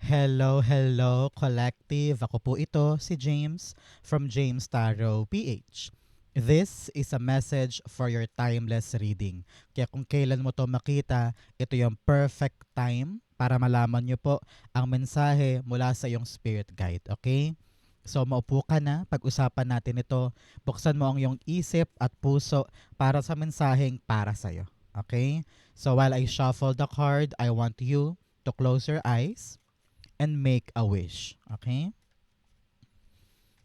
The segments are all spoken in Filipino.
Hello, hello, collective. Ako po ito, si James from James Tarot PH. This is a message for your timeless reading. Kaya kung kailan mo to makita, ito yung perfect time para malaman nyo po ang mensahe mula sa iyong spirit guide. Okay? So maupo ka na, pag-usapan natin ito. Buksan mo ang iyong isip at puso para sa mensaheng para sa'yo. Okay? So while I shuffle the card, I want you to close your eyes and make a wish. Okay?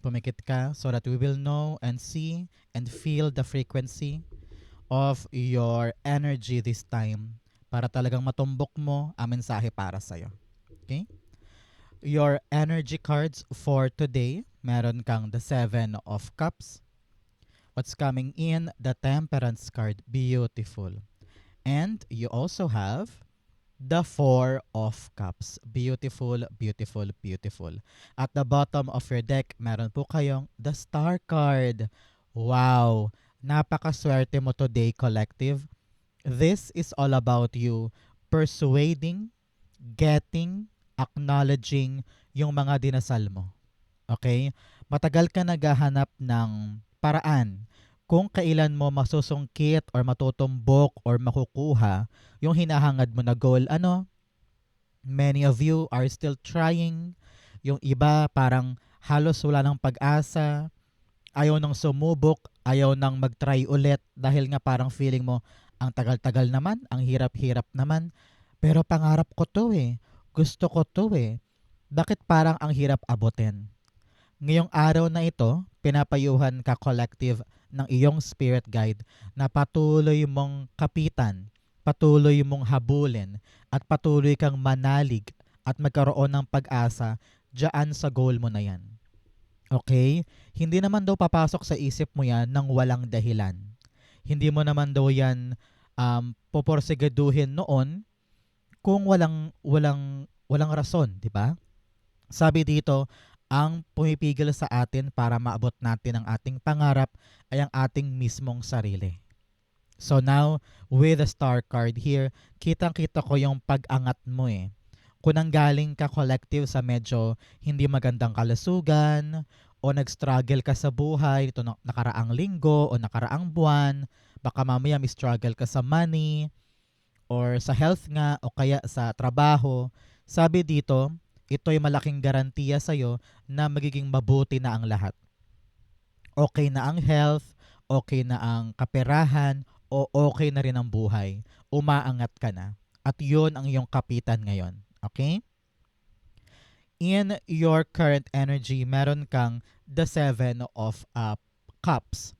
Pumikit ka so that we will know and see and feel the frequency of your energy this time para talagang matumbok mo ang mensahe para sa'yo. Okay? Your energy cards for today, meron kang the Seven of Cups. What's coming in? The Temperance card. Beautiful. And you also have the Four of Cups. Beautiful, beautiful, beautiful. At the bottom of your deck, meron po kayong the Star card. Wow! Napakaswerte mo today, collective. This is all about you persuading, getting, acknowledging yung mga dinasal mo. Okay? Matagal ka naghahanap ng paraan kung kailan mo masusungkit or matutumbok or makukuha yung hinahangad mo na goal. Ano? Many of you are still trying. Yung iba parang halos wala ng pag-asa. Ayaw nang sumubok. Ayaw nang mag-try ulit dahil nga parang feeling mo ang tagal-tagal naman, ang hirap-hirap naman. Pero pangarap ko to eh. Gusto ko to eh. Bakit parang ang hirap abutin? Ngayong araw na ito, pinapayuhan ka collective ng iyong spirit guide na patuloy mong kapitan, patuloy mong habulin, at patuloy kang manalig at magkaroon ng pag-asa dyan sa goal mo na yan. Okay? Hindi naman daw papasok sa isip mo yan ng walang dahilan. Hindi mo naman daw yan poporsigaduhin noon kung walang rason, di ba? Sabi dito, ang pumipigil sa atin para maabot natin ang ating pangarap ay ang ating mismong sarili. So now, with the star card here, kitang-kita ko yung pag-angat mo eh. Kung nanggaling ka collective sa medyo hindi magandang kalusugan o nag-struggle ka sa buhay ito nakaraang linggo o nakaraang buwan, baka mamaya may struggle ka sa money or sa health nga o kaya sa trabaho, sabi dito, ito'y malaking garantiya sa'yo na magiging mabuti na ang lahat. Okay na ang health, okay na ang kaperahan, o okay na rin ang buhay. Umaangat ka na. At yun ang iyong kapitan ngayon. Okay? In your current energy, meron kang the Seven of Cups.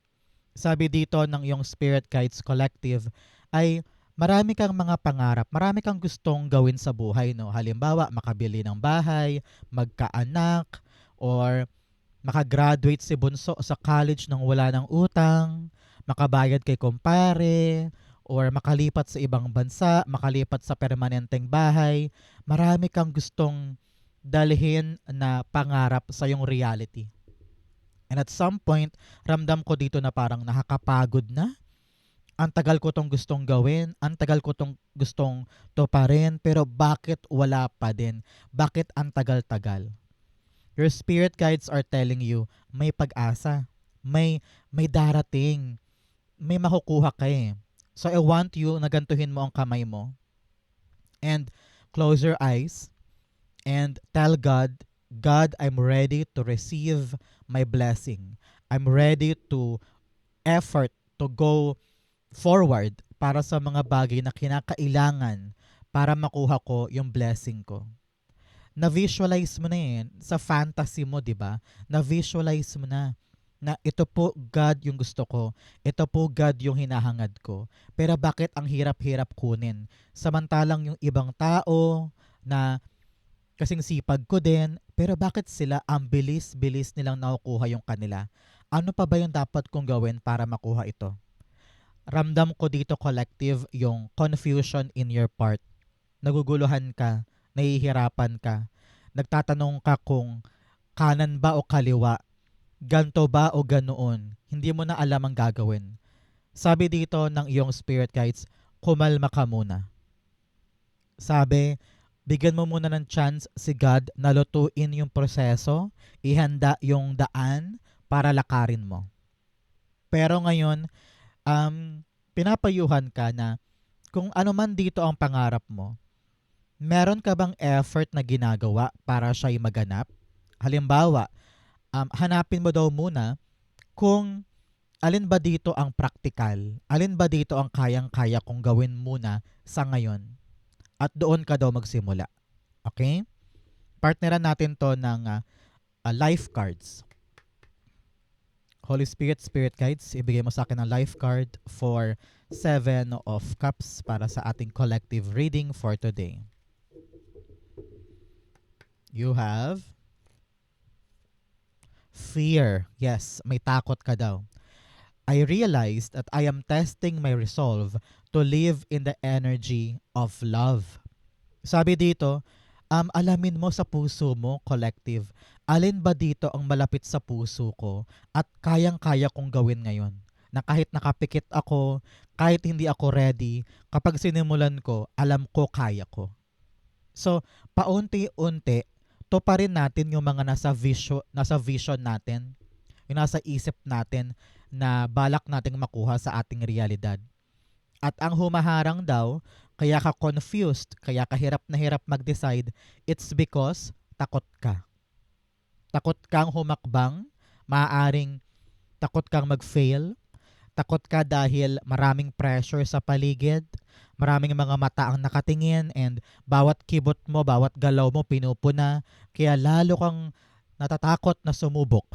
Sabi dito ng iyong Spirit Guides Collective ay marami kang mga pangarap, marami kang gustong gawin sa buhay, no? Halimbawa, makabili ng bahay, magkaanak, or makagraduate si Bunso sa college nang wala ng utang, makabayad kay kumpare, or makalipat sa ibang bansa, makalipat sa permanenteng bahay. Marami kang gustong dalhin na pangarap sa iyong reality. And at some point, ramdam ko dito na parang nakakapagod na. Ang tagal ko tong gustong gawin, ang tagal ko tong gustong tuparin, pero bakit wala pa din? Bakit ang tagal-tagal? Your spirit guides are telling you, may pag-asa, may darating, may makukuha ka eh. So I want you na gantuhin mo ang kamay mo and close your eyes and tell God, God, I'm ready to receive my blessing. I'm ready to effort to go forward para sa mga bagay na kinakailangan para makuha ko yung blessing ko. Na-visualize mo na yan sa fantasy mo, di ba? Na-visualize mo na ito po God yung gusto ko. Ito po God yung hinahangad ko. Pero bakit ang hirap-hirap kunin? Samantalang yung ibang tao na kasing sipag ko din, pero bakit sila ang bilis-bilis nilang nakukuha yung kanila? Ano pa ba yung dapat kong gawin para makuha ito? Ramdam ko dito collective yung confusion in your part. Naguguluhan ka, nahihirapan ka. Nagtatanong ka kung kanan ba o kaliwa, ganto ba o ganoon. Hindi mo na alam ang gagawin. Sabi dito ng iyong spirit guides, kumalma ka muna. Sabi, Bigyan mo muna ng chance si God na lutuin yung proseso, ihanda yung daan para lakarin mo. Pero ngayon, pinapayuhan ka na kung ano man dito ang pangarap mo, meron ka bang effort na ginagawa para siya'y maganap? Halimbawa, hanapin mo daw muna kung alin ba dito ang praktikal, alin ba dito ang kayang-kaya kong gawin muna sa ngayon. At doon ka daw magsimula. Okay? Partneran natin to ng life cards. Holy Spirit, Spirit Guides, ibigay mo sa akin ang life card for 7 of Cups para sa ating collective reading for today. You have fear. Yes, may takot ka daw. I realized that I am testing my resolve to live in the energy of love. Sabi dito, alamin mo sa puso mo, collective, alin ba dito ang malapit sa puso ko at kayang-kaya kong gawin ngayon? Na kahit nakapikit ako, kahit hindi ako ready, kapag sinimulan ko, alam ko kaya ko. So, paunti-unti, to pa rin natin yung mga nasa vision natin, yung nasa isip natin na balak nating makuha sa ating realidad. At ang humaharang daw, kaya ka confused, kaya ka hirap na hirap mag-decide, it's because takot ka. Takot kang humakbang, maaaring takot kang mag-fail, takot ka dahil maraming pressure sa paligid, maraming mga mata ang nakatingin, and bawat kibot mo, bawat galaw mo pinupuna, kaya lalo kang natatakot na sumubok.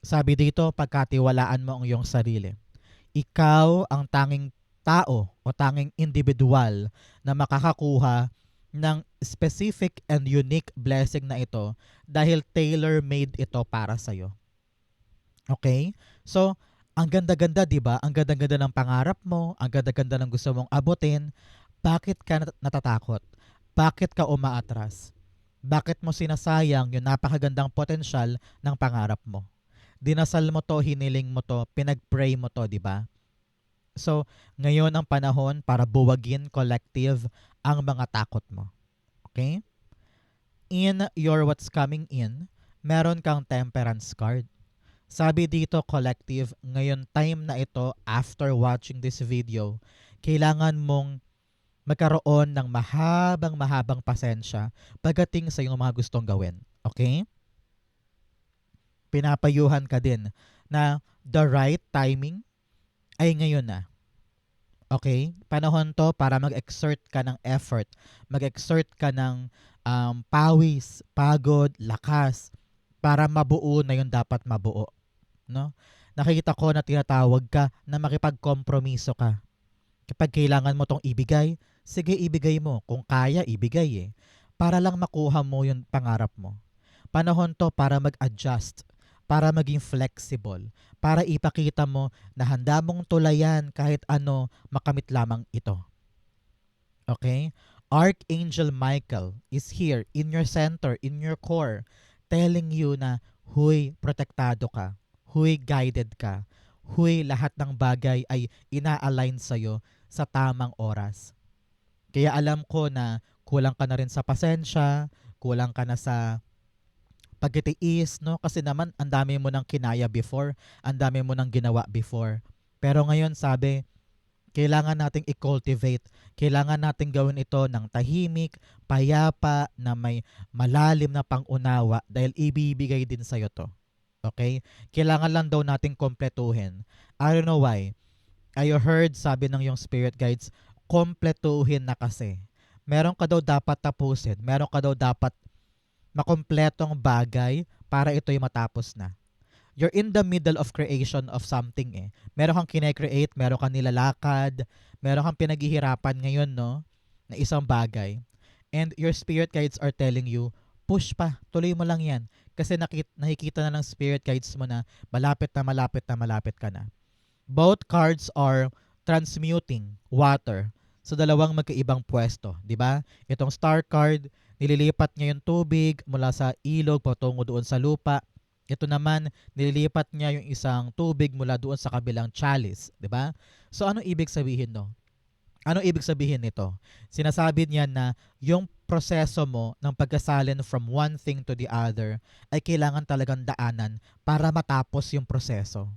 Sabi dito, pagkatiwalaan mo ang iyong sarili. Ikaw ang tanging tao o tanging individual na makakakuha ng specific and unique blessing na ito dahil tailor-made ito para sa'yo. Okay? So, ang ganda-ganda, di ba? Ang ganda-ganda ng pangarap mo, ang ganda-ganda ng gusto mong abutin. Bakit ka natatakot? Bakit ka umaatras? Bakit mo sinasayang yung napakagandang potensyal ng pangarap mo? Dinasal mo to, hiniling mo to, pinag-pray mo to, di ba? So, ngayon ang panahon para buwagin collective ang mga takot mo. Okay? In your what's coming in, meron kang temperance card. Sabi dito collective, ngayon time na ito after watching this video, kailangan mong magkaroon ng mahabang pasensya pagdating sa iyong mga gustong gawin. Okay? Pinapayuhan ka din na the right timing ay ngayon na. Okay? Panahon to para mag-exert ka ng effort. Mag-exert ka ng pawis, pagod, lakas para mabuo na yung dapat mabuo. No? Nakikita ko na tinatawag ka na makipagkompromiso ka. Kapag kailangan mo tong ibigay, sige ibigay mo. Kung kaya, ibigay eh. Para lang makuha mo yung pangarap mo. Panahon to para mag-adjust, para maging flexible, para ipakita mo na handa mong tulayan kahit ano makamit lamang ito. Okay? Archangel Michael is here in your center, in your core, telling you na, huy, protektado ka, huy, guided ka, huy, lahat ng bagay ay ina-align sa'yo sa tamang oras. Kaya alam ko na kulang ka na rin sa pasensya, kulang ka na sa pagtitiis, no? Kasi naman, ang dami mo nang kinaya before, ang dami mo nang ginawa before. Pero ngayon, sabi, kailangan nating i-cultivate, kailangan nating gawin ito ng tahimik, payapa, na may malalim na pangunawa dahil ibibigay din sa'yo to. Okay? Kailangan lang daw nating kompletuhin. I don't know why. I heard, sabi ng yung spirit guides, kompletuhin na kasi. Meron ka daw dapat tapusin. Meron ka daw dapat makompletong bagay para ito'y matapos na. You're in the middle of creation of something eh. Meron kang kine-create, meron kang nilalakad, meron kang pinaghihirapan ngayon, no? Na isang bagay. And your spirit guides are telling you, push pa, tuloy mo lang yan. Kasi nakikita na ng spirit guides mo na malapit ka na. Both cards are transmuting water sa dalawang magkaibang pwesto, di ba? Itong star card, nililipat niya yung tubig mula sa ilog patungo doon sa lupa. Ito naman, nililipat niya yung isang tubig mula doon sa kabilang chalice, di ba? So ano ibig sabihin no? Ano ibig sabihin nito? Sinasabi niya na yung proseso mo ng pagkasalin from one thing to the other ay kailangan talagang daanan para matapos yung proseso.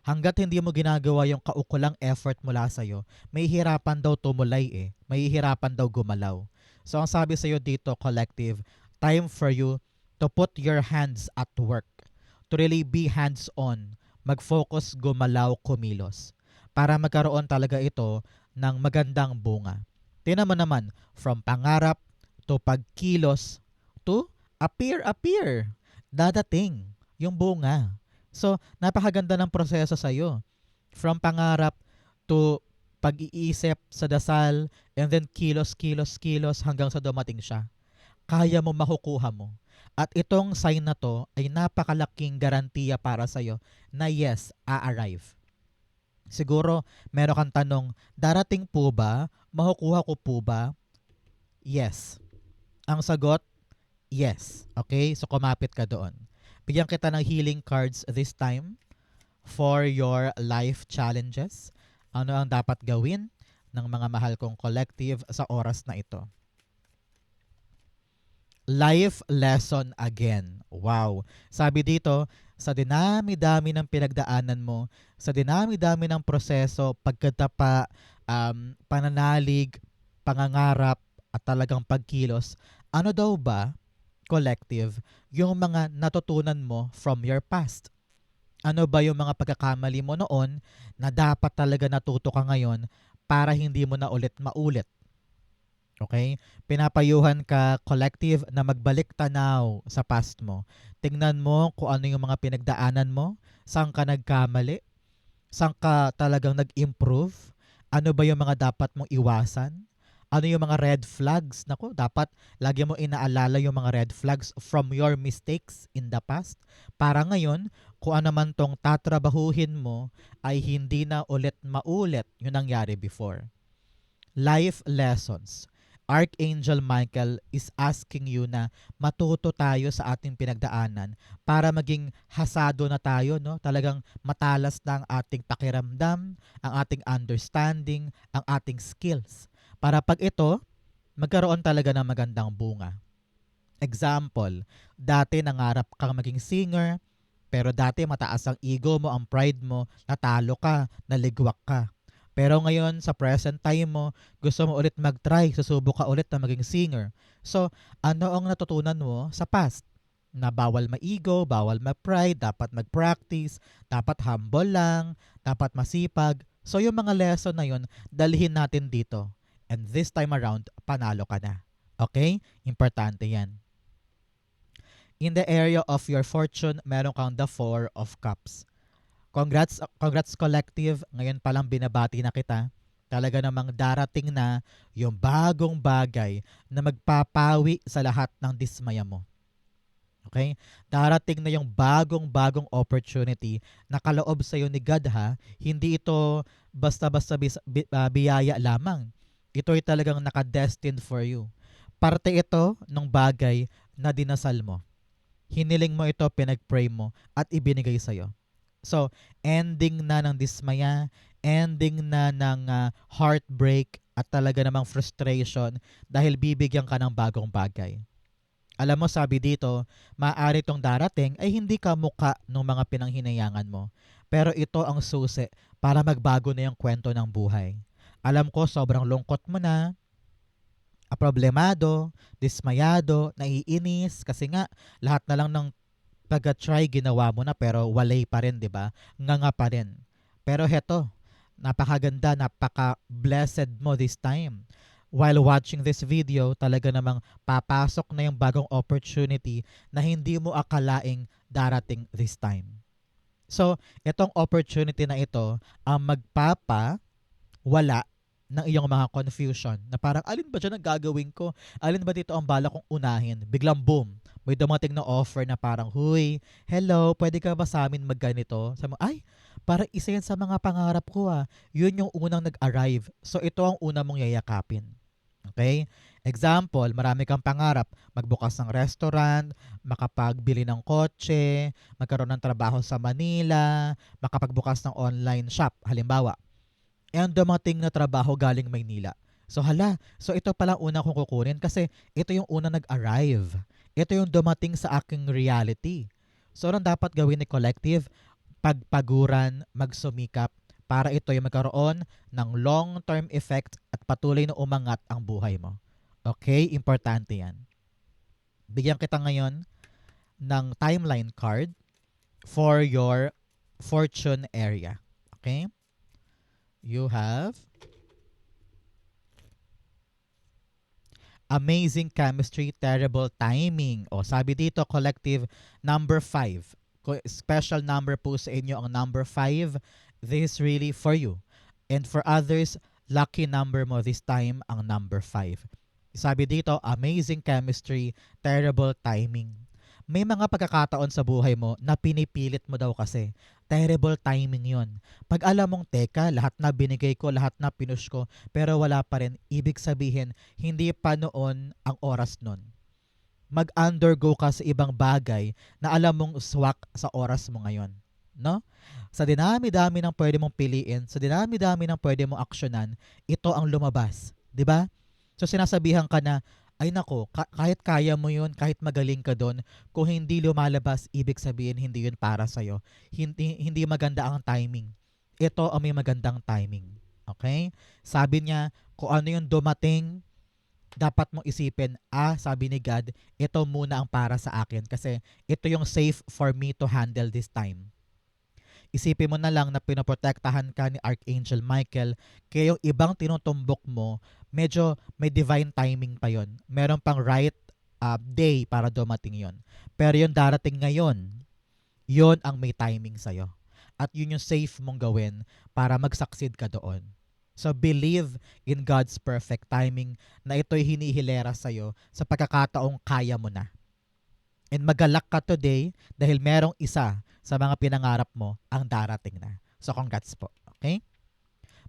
Hanggat hindi mo ginagawa yung kaukulang effort mula sa'yo, may hirapan daw tumulay may hirapan daw gumalaw. So ang sabi sa'yo dito, collective, time for you to put your hands at work. To really be hands-on. Mag-focus, gumalaw, kumilos. Para magkaroon talaga ito ng magandang bunga. Tingnan mo naman, from pangarap to pagkilos to appear. Dadating yung bunga. So, napakaganda ng proseso sa'yo. From pangarap to pag-iisip sa dasal and then kilos hanggang sa dumating siya. Kaya mo makukuha mo. At itong sign na to ay napakalaking garantiya para sa'yo na yes, a-arrive. Siguro, meron kang tanong, darating po ba? Makukuha ko po ba? Yes. Ang sagot, yes. Okay? So, kumapit ka doon. Bigyan kita ng healing cards this time for your life challenges. Ano ang dapat gawin ng mga mahal kong collective sa oras na ito? Life lesson again. Wow. Sabi dito, sa dinami-dami ng pinagdaanan mo, sa dinami-dami ng proseso, pagkatapa, pananalig, pangangarap, at talagang pagkilos, ano daw ba, collective, yung mga natutunan mo from your past? Ano ba yung mga pagkakamali mo noon na dapat talaga natuto ka ngayon para hindi mo na ulit maulit? Okay? Pinapayuhan ka, collective, na magbalik tanaw sa past mo. Tingnan mo kung ano yung mga pinagdaanan mo, saan ka nagkamali, saan ka talagang nag-improve, ano ba yung mga dapat mong iwasan, ano yung mga red flags. Naku, dapat lagi mo inaalala yung mga red flags from your mistakes in the past para ngayon, kung ano man tong tatrabahuhin mo ay hindi na ulit maulit yung nangyari before. Life lessons. Archangel Michael is asking you na matuto tayo sa ating pinagdaanan para maging hasado na tayo, no? Talagang matalas na ang ating pakiramdam, ang ating understanding, ang ating skills. Para pag ito, magkaroon talaga ng magandang bunga. Example, dati nangarap kang maging singer, pero dati mataas ang ego mo, ang pride mo, natalo ka, naligwak ka. Pero ngayon, sa present time mo, gusto mo ulit mag-try, susubok ka ulit na maging singer. So, ano ang natutunan mo sa past? Na bawal ma-ego, bawal ma-pride, dapat mag-practice, dapat humble lang, dapat masipag. So, yung mga lesson na yun, dalhin natin dito. And this time around, panalo ka na. Okay? Importante yan. In the area of your fortune, meron kang the Four of Cups. Congrats collective. Ngayon pa lang binabati na kita. Talaga namang darating na yung bagong bagay na magpapawi sa lahat ng dismaya mo. Okay? Darating na yung bagong opportunity na kaloob sa'yo ni God ha. Hindi ito basta-basta biyaya lamang. Ito ay talagang nakadestined for you. Parte ito ng bagay na dinasal mo. Hiniling mo ito, pinag-pray mo, at ibinigay sa'yo. So, ending na ng dismaya, ending na ng heartbreak at talaga namang frustration dahil bibigyan ka ng bagong bagay. Alam mo, sabi dito, maaari itong darating ay hindi ka muka ng mga pinanghinayangan mo. Pero ito ang susi para magbago na yung kwento ng buhay. Alam ko, sobrang lungkot mo na, problemado, dismayado, naiinis, kasi nga lahat na lang ng pag-try ginawa mo na pero walay pa rin, 'di ba? Nga pa rin. Pero heto, napakaganda, napaka-blessed mo this time. While watching this video, talaga namang papasok na yung bagong opportunity na hindi mo akalaing darating this time. So, itong opportunity na ito ang magpapawala ng iyong mga confusion na parang alin ba dyan ang gagawin ko? Alin ba dito ang bala kong unahin? Biglang boom, may dumating na offer na parang, huy, hello, pwede ka ba sa amin magganito? Sabi mo, ay, parang isa yan sa mga pangarap ko ah. Yun yung unang nag-arrive. So ito ang una mong yayakapin. Okay? Example, marami kang pangarap, magbukas ng restaurant, makapagbili ng kotse, magkaroon ng trabaho sa Manila, makapagbukas ng online shop, halimbawa. and dumating na trabaho galing Maynila. So hala, so ito pala ang una kong kukunin kasi ito yung una nag-arrive. Ito yung dumating sa aking reality. So anong dapat gawin ni collective? Pagpaguran, magsumikap para ito yung magkaroon ng long-term effect at patuloy na umangat ang buhay mo. Okay? Importante yan. Bigyan kita ngayon ng timeline card for your fortune area. Okay? You have amazing chemistry, terrible timing. O sabi dito, collective number 5. Special number po sa inyo ang number 5. This is really for you. And for others, lucky number mo this time ang number 5. Sabi dito, amazing chemistry, terrible timing. May mga pagkakataon sa buhay mo na pinipilit mo daw kasi. Terrible timing yon. Pag alam mong, teka, lahat na binigay ko, lahat na pinush ko, pero wala pa rin, ibig sabihin, hindi pa noon ang oras nun. Mag-undergo ka sa ibang bagay na alam mong swak sa oras mo ngayon. No? Sa dinami-dami ng pwede mong piliin, sa dinami-dami ng pwede mong aksyonan, ito ang lumabas. 'Di ba? So sinasabihan ka na, ay nako, kahit kaya mo yun, kahit magaling ka doon, kung hindi lumalabas, ibig sabihin hindi yun para sa'yo. Hindi maganda ang timing. Ito ang may magandang timing. Okay? Sabi niya, kung ano yung dumating, dapat mong isipin, sabi ni God, ito muna ang para sa akin kasi ito yung safe for me to handle this time. Isipin mo na lang na pinoprotektahan ka ni Archangel Michael, kaya yung ibang tinutumbok mo, medyo may divine timing pa yon. Meron pang right day para dumating yon. Pero yung darating ngayon, yon ang may timing sa'yo. At yun yung safe mong gawin para mag-succeed ka doon. So believe in God's perfect timing na ito'y hinihilera sa'yo sa pagkakataong kaya mo na. And magalak ka today dahil merong isa sa mga pinangarap mo ang darating na. So congrats po. Okay?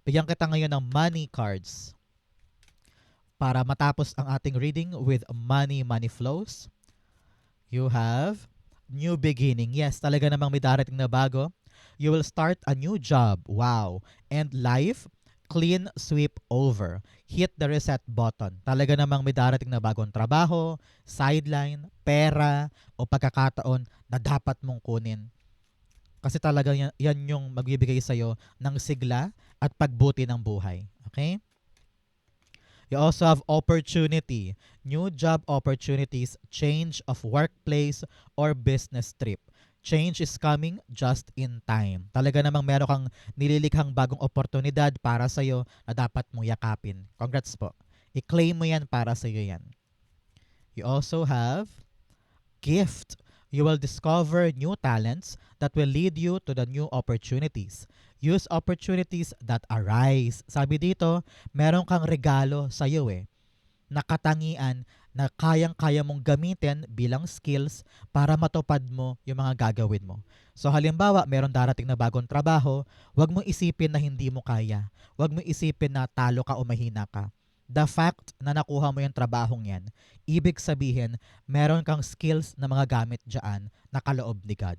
Bigyan kita ngayon ng money cards para matapos ang ating reading with money flows. You have new beginning. Yes, talaga namang may darating na bago. You will start a new job. Wow. And life, clean sweep over. Hit the reset button. Talaga namang may darating na bagong trabaho, sideline, pera, o pagkakataon na dapat mong kunin. Kasi talaga yan yung magbibigay sa'yo ng sigla at pagbuti ng buhay. Okay? You also have opportunity. New job opportunities, change of workplace or business trip. Change is coming just in time. Talaga namang meron kang nililikhang bagong oportunidad para sa'yo na dapat mong yakapin. Congrats po. I-claim mo yan para sa'yo yan. You also have gift. You will discover new talents that will lead you to the new opportunities. Use opportunities that arise. Sabi dito, meron kang regalo sa'yo nakatangian na kayang-kaya mong gamitin bilang skills para matupad mo yung mga gagawin mo. So halimbawa, meron darating na bagong trabaho, wag mo isipin na hindi mo kaya. Wag mo isipin na talo ka o mahina ka. The fact na nakuha mo yung trabahong yan, ibig sabihin, meron kang skills na mga gamit dyan na kaloob ni God.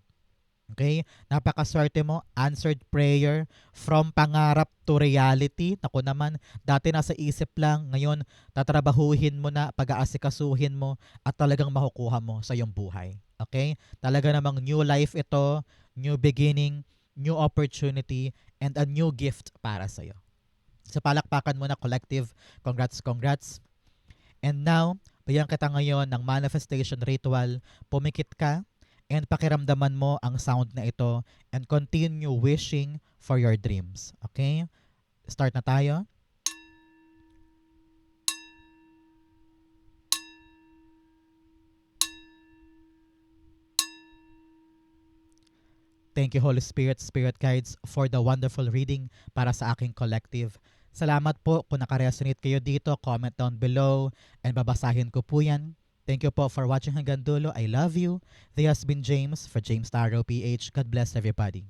Okay? Napakaswerte mo, answered prayer from pangarap to reality. Naku naman, dati nasa isip lang, ngayon tatrabahuhin mo na, pag-aasikasuhin mo at talagang makukuha mo sa iyong buhay. Okay? Talaga namang new life ito, new beginning, new opportunity, and a new gift para sa iyo. Sa palakpakan mo na collective, congrats, congrats. And now, bigyan kita ngayon ng manifestation ritual. Pumikit ka and pakiramdaman mo ang sound na ito and continue wishing for your dreams. Okay? Start na tayo. Thank you, Holy Spirit, Spirit Guides, for the wonderful reading para sa aking collective. Salamat po kung nakaresonate kayo dito. Comment down below and babasahin ko po yan. Thank you po for watching hanggang dulo. I love you. This has been James for James Taro PH. God bless everybody.